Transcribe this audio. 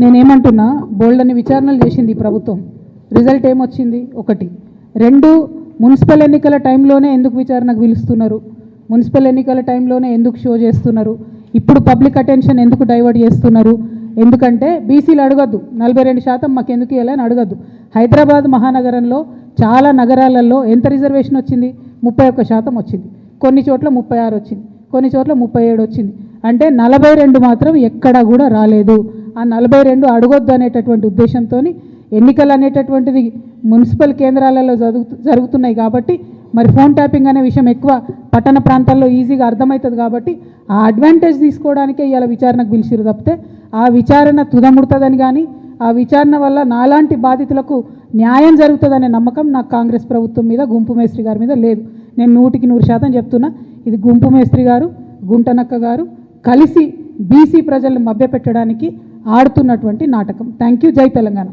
నేనేమంటున్నా, బోల్డని విచారణలు చేసింది ఈ ప్రభుత్వం, రిజల్ట్ ఏమొచ్చింది? ఒకటి. రెండు, మున్సిపల్ ఎన్నికల టైంలోనే ఎందుకు విచారణకు పిలుస్తున్నారు? మున్సిపల్ ఎన్నికల టైంలోనే ఎందుకు షో చేస్తున్నారు? ఇప్పుడు పబ్లిక్ అటెన్షన్ ఎందుకు డైవర్ట్ చేస్తున్నారు? ఎందుకంటే బీసీలు అడగద్దు, 42% మాకు ఎందుకు ఇవ్వాలని అడగద్దు. హైదరాబాద్ మహానగరంలో చాలా నగరాలలో ఎంత రిజర్వేషన్ వచ్చింది? 31% వచ్చింది. కొన్ని చోట్ల 36 వచ్చింది, కొన్ని చోట్ల 37 వచ్చింది. అంటే 42 మాత్రం ఎక్కడా కూడా రాలేదు. ఆ 42 అడగొద్దు అనేటటువంటి ఉద్దేశంతో ఎన్నికలు అనేటటువంటిది మున్సిపల్ కేంద్రాలలో జరుగుతున్నాయి కాబట్టి మరి ఫోన్ ట్యాపింగ్ అనే విషయం ఎక్కువ పట్టణ ప్రాంతాల్లో ఈజీగా అర్థమవుతుంది కాబట్టి ఆ అడ్వాంటేజ్ తీసుకోవడానికే ఇవాళ విచారణకు పిలిచిరు తప్పితే ఆ విచారణ తుదముడుతుందని కానీ ఆ విచారణ వల్ల నాలాంటి బాధితులకు న్యాయం జరుగుతుందనే నమ్మకం నాకు కాంగ్రెస్ ప్రభుత్వం మీద, గుంపు మేస్త్రి గారి మీద లేదు. నేను 100% చెప్తున్నా, ఇది గుంపు మేస్త్రి గారు, గుంటనక్క గారు కలిసి బీసీ ప్రజలను మభ్యపెట్టడానికి ఆడుతున్నటువంటి నాటకం. Thank you. జై తెలంగాణ.